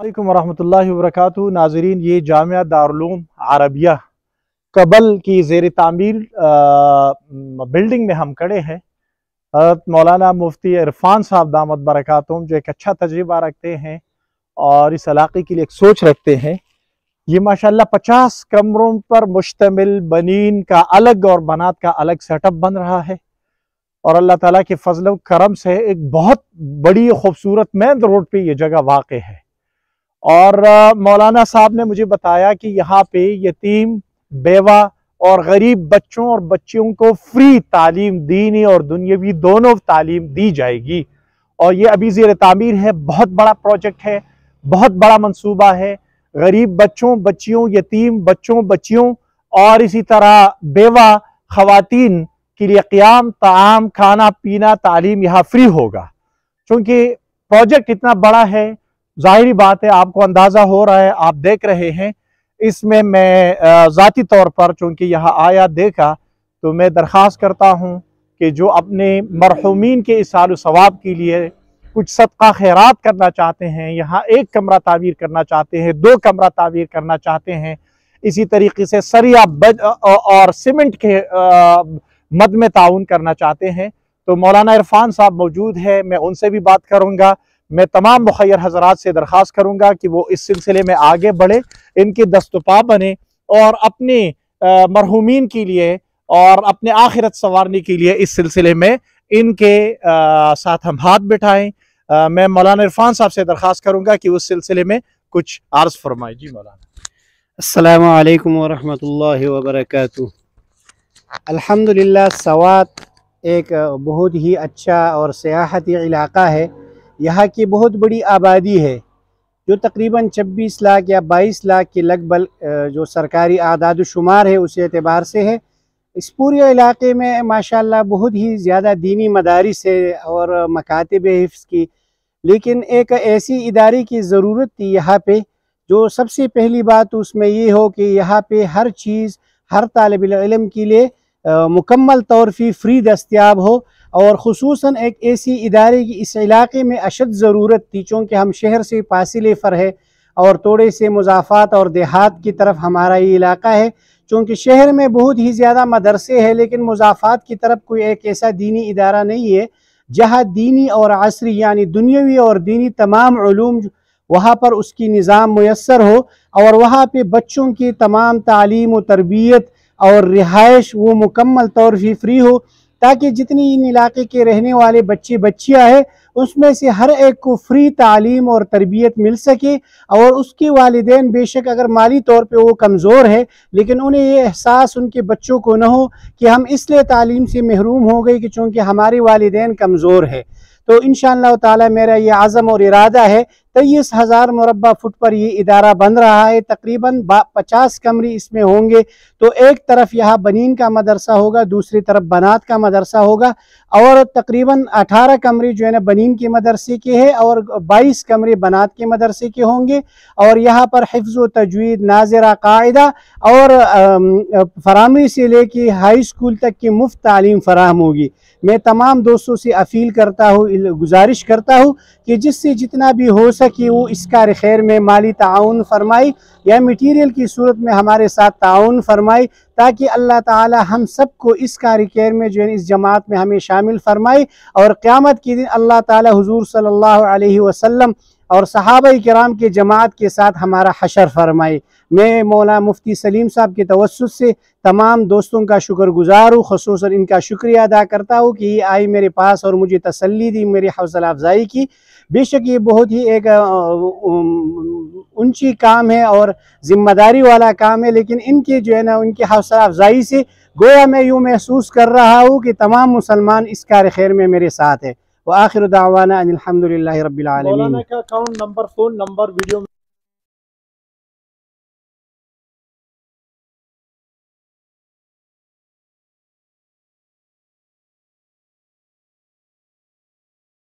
अस्सलामुअलैकुम वरहमतुल्लाहि वबरकातुहू। नाज़रीन, ये जामिया दारुल अरबिया कबल की ज़ेर तामीर बिल्डिंग में हम खड़े हैं। हज़रत मौलाना मुफ्ती इरफान साहब दामत बरकातुहुम जो एक अच्छा तजुर्बा रखते हैं और इस इलाके के लिए एक सोच रखते हैं। ये माशाल्लाह 50 कमरों पर मुश्तमिल बनीन का अलग और बनात का अलग सेटअप बन रहा है और अल्लाह ताला के फजल करम से एक बहुत बड़ी खूबसूरत मेन रोड पे ये जगह वाक़ है। और मौलाना साहब ने मुझे बताया कि यहाँ पे यतीम, बेवा और गरीब बच्चों और बच्चियों को फ्री तालीम, दीनी और दुनियावी दोनों तालीम दी जाएगी। और ये अभी ज़ेर तामीर है, बहुत बड़ा प्रोजेक्ट है, बहुत बड़ा मंसूबा है। गरीब बच्चों, बच्चियों, यतीम बच्चों, बच्चियों और इसी तरह बेवा ख़वातीन के लिए क़ियाम, ताम, खाना पीना, तालीम यहाँ फ्री होगा। चूँकि प्रोजेक्ट इतना बड़ा है, ज़ाहिरी बात है, आपको अंदाज़ा हो रहा है, आप देख रहे हैं। इसमें मैं ज़ाती तौर पर चूँकि यहाँ आया देखा तो मैं दरख्वास्त करता हूँ कि जो अपने मरहूमीन के इसाल सवाब के लिए कुछ सदका खैरात करना चाहते हैं, यहाँ 1 कमरा तामीर करना चाहते हैं, 2 कमरा तामीर करना चाहते हैं, इसी तरीके से सरिया और सीमेंट के मद में ताउन करना चाहते हैं, तो मौलाना इरफान साहब मौजूद है। मैं उनसे भी बात करूँगा। मैं तमाम मुखय्यर हज़रात से दरख्वास्त करूँगा कि वो इस सिलसिले में आगे बढ़े, इनके दस्तपा बने और अपने मरहूमीन के लिए और अपने आखिरत संवारने के लिए इस सिलसिले में इनके साथ हम हाथ बिठाएं। मैं मौलाना इरफान साहब से दरख्वास्त करूँगा कि उस सिलसिले में कुछ अर्ज़ फरमाएं। जी मौलाना। अस्सलामु अलैकुम वरहमतुल्लाहि वबरकातुहू। अल्हम्दुलिल्लाह, सवात एक बहुत ही अच्छा और सियाहती इलाका है। यहाँ की बहुत बड़ी आबादी है जो तकरीबन 26 लाख या 22 लाख के लगभग जो सरकारी आदाद शुमार है उस एतबार से है। इस पूरे इलाके में माशाल्लाह बहुत ही ज़्यादा दीनी मदारिस है और मकातिब हिफ्ज़ की, लेकिन एक ऐसी इदारे की ज़रूरत थी यहाँ पे जो सबसे पहली बात उसमें ये हो कि यहाँ पे हर चीज़ हर तालिब इल्म के लिए मुकम्मल तौर पर फ्री दस्तयाब हो। और ख़ुसूसन एक ऐसी इदारे की इस इलाके में अशद ज़रूरत थी, चूँकि हम शहर से फासिले पर है और थोड़े से मुज़ाफ़ात और देहात की तरफ हमारा ये इलाका है। चूँकि शहर में बहुत ही ज़्यादा मदरसे हैं, लेकिन मुज़ाफ़ात की तरफ कोई एक ऐसा दीनी इदारा नहीं है जहाँ दीनी और असरी यानी दुनियावी और दीनी तमाम उलूम वहाँ पर उसकी निज़ाम मुयस्सर हो और वहाँ पे बच्चों की तमाम तालीम व तरबियत और रिहाइश वो मुकम्मल तौर पर फ्री हो, ताकि जितनी इन इलाके के रहने वाले बच्चे बच्चियाँ हैं उसमें से हर एक को फ्री तालीम और तरबियत मिल सके। और उसके वालिदैन बेशक अगर माली तौर पे वो कमज़ोर है, लेकिन उन्हें ये एहसास उनके बच्चों को न हो कि हम इसलिए तालीम से महरूम हो गए कि चूँकि हमारे वालिदैन कमज़ोर है। तो इंशाअल्लाह ताला मेरा ये आज़म और इरादा है। 23,000 मुरब्बा फुट पर ये इदारा बन रहा है। तकरीबन 50 कमरे इसमें होंगे। तो एक तरफ यहाँ बनीन का मदरसा होगा, दूसरी तरफ बनात का मदरसा होगा और तकरीबन 18 कमरे जो है ना बनीन के मदरसे के हैं और 22 कमरे बनात के मदरसे के होंगे। और यहाँ पर हिफ्ज़ व तजवीद, नाज़िरा, कायदा और फरामी से लेके हाई स्कूल तक की मुफ्त तालीम फराहम होगी। मैं तमाम दोस्तों से अपील करता हूँ, गुजारिश करता हूँ कि जिससे जितना भी हो सके वो इस कार खैर में माली ताउन फरमाई या मटीरियल की सूरत में हमारे साथ ताउन फरमाई, ताकि अल्लाह ताला हम सबको इस कार खैर में जो है इस जमात में हमें शामिल फरमाई और क़यामत के दिन अल्लाह ताला हुजूर सल्लल्लाहु अलैहि वसल्लम और सहाबा किराम के जमात के साथ हमारा हशर फरमाए। मैं मौलाना मुफ्ती सलीम साहब के तवस्सुस से तमाम दोस्तों का शुक्रगुजार हूँ, ख़ुसूसन इनका शुक्रिया अदा करता हूँ कि ये आई मेरे पास और मुझे तसल्ली दी, मेरी हौसला अफजाई की। बेशक ये बहुत ही एक ऊंची काम है और ज़िम्मेदारी वाला काम है, लेकिन इनके जो है ना उनकी हौसला अफजाई से गोया मैं यूँ महसूस कर रहा हूँ कि तमाम मुसलमान इस कार खैर में मेरे साथ है। व आखिर दावाना अनिल हम्दुलिल्लाहि रब्बिल आलमीन। मौलाना का account number, phone number video